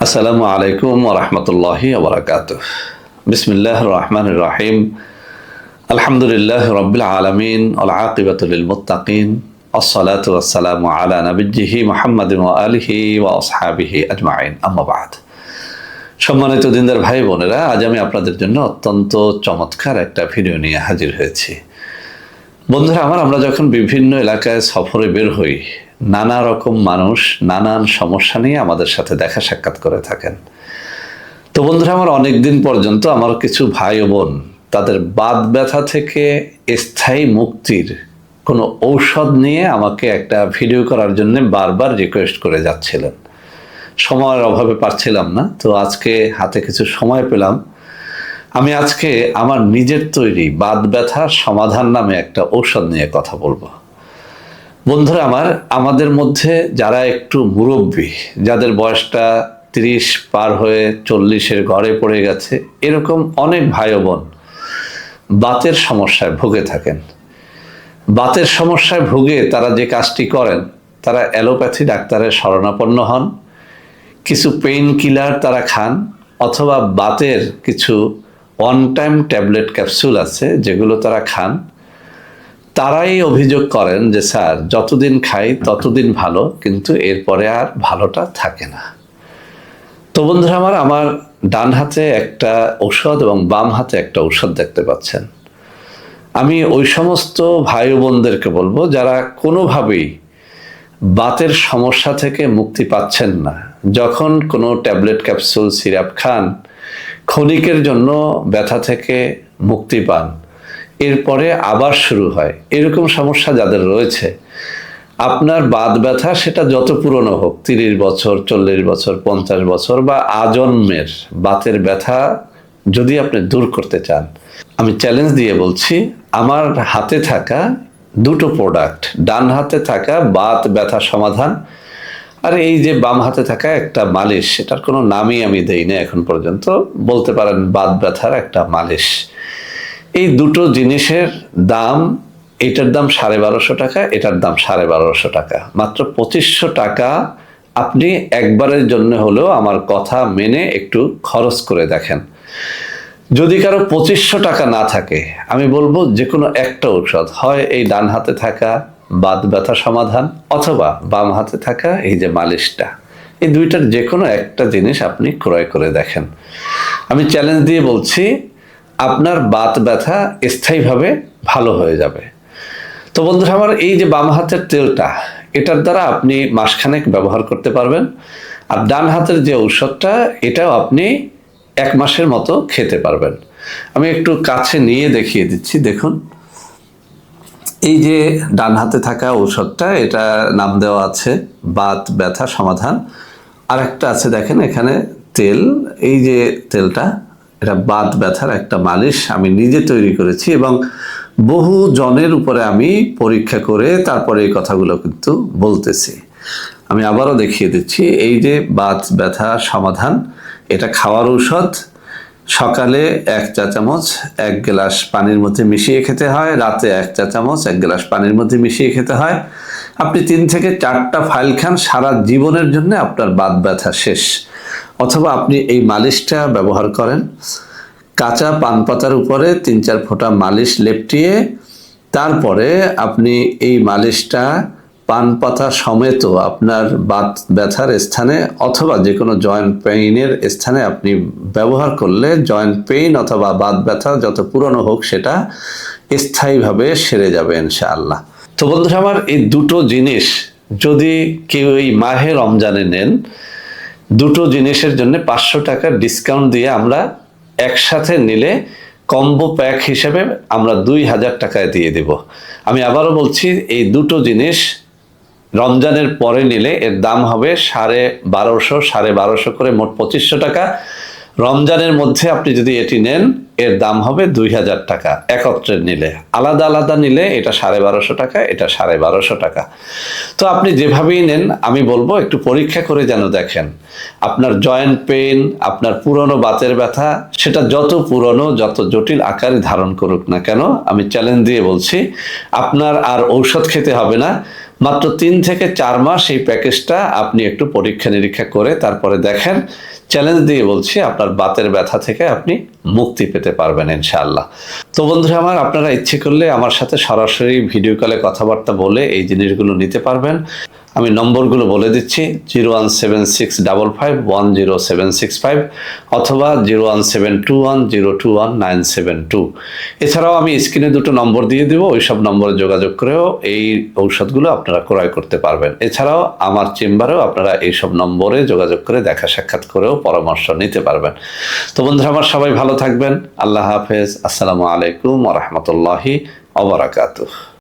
আসসালামু আলাইকুম ওয়া রাহমাতুল্লাহি ওয়া বারাকাতুহু। বিসমিল্লাহির রহমানির রহিম। আলহামদুলিল্লাহি রাব্বিল আলামিন ওয়াল আকিবাতু লিল মুত্তাকিন। আসসালাতু ওয়াসসালামু আলা নাবিয়্যিহি মুহাম্মাদিন ওয়া আলিহি ওয়া আসহাবিহি আজমাইন। আম্মা বা'দ। সম্মানিত দিনদার ভাই বোনেরা, আজ আমি আপনাদের জন্য অত্যন্ত চমৎকার একটা ভিডিও নিয়ে হাজির হয়েছি। বন্ধুরা আমার, আমরা যখন বিভিন্ন এলাকায় সফরে বের হই, নানা রকম মানুষ নানান সমস্যা নিয়ে আমাদের সাথে দেখা সাক্ষাৎ করে থাকেন। তো বন্ধুরা আমার, অনেকদিন পর্যন্ত আমার কিছু ভাই ও বোন তাদের বাত ব্যথা থেকে স্থায়ী মুক্তির কোনো ঔষধ নিয়ে আমাকে একটা ভিডিও করার জন্য বারবার রিকোয়েস্ট করে যাচ্ছিলেন। সময়ের অভাবে পারছিলাম না, তো আজকে হাতে কিছু সময় পেলাম। আমি আজকে আমার নিজের তৈরি বাত ব্যথার সমাধান নামে একটা ঔষধ নিয়ে কথা বলবো। বন্ধুরা আমার, আমাদের মধ্যে যারা একটু মুরব্বী, যাদের বয়সটা 30 পার হয়ে 40-এর ঘরে পড়ে গেছে, এরকম অনেক ভাই ও বোন বাতের সমস্যায় ভুগে থাকেন। বাতের সমস্যায় ভুগে তারা যে কাজটি করেন, তারা অ্যালোপ্যাথি ডাক্তারের শরণাপন্ন হন, কিছু পেইন কিলার তারা খান, অথবা বাতের কিছু ওয়ান টাইম ট্যাবলেট ক্যাপসুল আছে যেগুলো তারা খান। তারাই অভিযোগ করেন যে স্যার, যতদিন খাই ততদিন ভালো, কিন্তু এরপরে আর ভালোটা থাকে না। তো বন্ধুরা আমার ডান হাতে একটা ঔষধ এবং বাম হাতে একটা ঔষধ দেখতে পাচ্ছেন। আমি ওই সমস্ত ভাই ও বোনদেরকে বলবো যারা কোনোভাবেই বাতের সমস্যা থেকে মুক্তি পাচ্ছেন না, যখন কোনো ট্যাবলেট ক্যাপসুল সিরাপ খান, ক্ষণিকের জন্য ব্যথা থেকে মুক্তি পান, এরপরে আবার শুরু হয়, এরকম সমস্যা যাদের রয়েছে, আপনার বাত ব্যথা সেটা যত পুরনো হোক, 30 বছর, 40 বছর, 50 বছর বা আজন্মের বাতের ব্যথা যদি আপনি দূর করতে চান, আমি চ্যালেঞ্জ দিয়ে বলছি, আমার হাতে থাকা দুটো প্রোডাক্ট, ডান হাতে থাকা বাত ব্যথা সমাধান আর এই যে বাম হাতে থাকা একটা মালিশ, এটার কোনো নামই আমি দেই না এখন পর্যন্ত, বলতে পারেন বাত ব্যথার একটা মালিশ। এই দুটো জিনিসের দাম, এটার দাম 1250 টাকা, এটার দাম 1250 টাকা, মাত্র 2500 টাকা। আপনি একবারের জন্য হলেও আমার কথা মেনে একটু খরচ করে দেখেন। যদি কারো 2500 টাকা না থাকে, আমি বলবো যে কোনো একটা ঔষধ, হয় এই ডান হাতে থাকা বাত ব্যথা সমাধান অথবা বাম হাতে থাকা এই যে মালিশটা, এই দুইটার যে কোনো একটা জিনিস আপনি ক্রয় করে দেখেন। আমি চ্যালেঞ্জ দিয়ে বলছি, আপনার বাত ব্যথা স্থায়ীভাবে ভালো হয়ে যাবে। তো বন্ধুরা আমার, এই যে বাম হাতের তেলটা, এটার দ্বারা আপনি মাসখানেক ব্যবহার করতে পারবেন। আর ডান হাতের যে ঔষধটা, এটাও আপনি 1 মাসের মতো খেতে পারবেন। আমি একটু কাছে নিয়ে দেখিয়ে দিচ্ছি, দেখুন। এই যে ডান হাতে থাকা ঔষধটা, এটা নাম দেওয়া আছে বাত ব্যথা সমাধান। আর একটা আছে দেখেন এখানে তেল, এই যে তেলটা, এটা বাত ব্যথার একটা মালিশ আমি নিজে তৈরি করেছি এবং বহু জনের উপরে আমি পরীক্ষা করে তারপরে এই কথাগুলো কিন্তু বলতেছি। আমি আবারও দেখিয়ে দিচ্ছি, এই যে বাত ব্যথা সমাধান, এটা খাওয়ার ঔষধ। সকালে 1 চা চামচ 1 গ্লাস পানির মধ্যে মিশিয়ে খেতে হয়, রাতে 1 চা চামচ 1 গ্লাস পানির মধ্যে মিশিয়ে খেতে হয়। আপনি 3 থেকে 4টা ফাইল খান, সারা জীবনের জন্য আপনার বাত ব্যথা শেষ। অথবা আপনি এই মালিশটা ব্যবহার করেন, কাঁচা পান পাতার উপরে 3-4 ফোঁটা মালিশ লেপটিয়ে, তারপরে আপনি এই মালিশটা পান পাতা সমেত আপনার বাত ব্যথার স্থানে অথবা যে কোনো জয়েন্ট পেইনের স্থানে আপনি ব্যবহার করলে জয়েন্ট পেইন অথবা বাত ব্যথা যত পুরনো হোক সেটা স্থায়ীভাবে সেরে যাবে ইনশাআল্লাহ। তো বন্ধুরা আমার, এই দুটো জিনিস যদি কেউ এই মাহে রমজানে নেন, দুটো জিনিসের জন্য 500 টাকা ডিসকাউন্ট দিয়ে আমরা একসাথে নিলে কম্বো প্যাক হিসেবে আমরা 2000 টাকায় দিয়ে দেব। আমি আবারও বলছি, এই দুটো জিনিস রমজানের পরে নিলে এর দাম হবে 1250 করে, মোট 2500 টাকা। রমজানের মধ্যে আপনি যদি এটি নেন, এর দাম হবে 2000 টাকা একত্রে নিলে। আলাদা আলাদা নিলে এটা 1250 টাকা, এটা 1250 টাকা। তো আপনি যেভাবেই নেন, আমি বলবো একটু পরীক্ষা করে যেন দেখেন আপনার জয়েন্ট পেইন, আপনার পুরনো বাতের ব্যথা, সেটা যত পুরনো যত জটিল আকারে ধারণ করুক না কেন, আমি চ্যালেঞ্জ দিয়ে বলছি, আপনার আর ঔষধ খেতে হবে না। মাত্র 3 থেকে 4 মাস এই প্যাকেজটা আপনি একটু পরীক্ষা নিরীক্ষা করে তারপরে দেখেন। চ্যালেঞ্জ দিয়ে বলছি, আপনার বাতের ব্যথা থেকে আপনি মুক্তি পেতে পারবেন ইনশাআল্লাহ। তো বন্ধুরা আমার, আপনারা ইচ্ছে করলে আমার সাথে সরাসরি ভিডিও কলে কথাবার্তা বলে এই জিনিসগুলো নিতে পারবেন। আমি নম্বরগুলো বলে দিচ্ছি: 01765510765 অথবা 01721021972। এছাড়াও আমি স্ক্রিনে দুটো নম্বর দিয়ে দেবো, ওই সব নম্বরে যোগাযোগ করেও এই ঔষধগুলো আপনারা ক্রয় করতে পারবেন। এছাড়াও আমার চেম্বারেও আপনারা এই সব নম্বরে যোগাযোগ করে দেখা সাক্ষাৎ করেও পরামর্শ নিতে পারবেন। তো বন্ধুরা আমার, সবাই ভালো থাকবেন। আল্লাহ হাফেজ। আসসালামু আলাইকুম ওয়া রাহমাতুল্লাহি ওয়া বারাকাতুহু।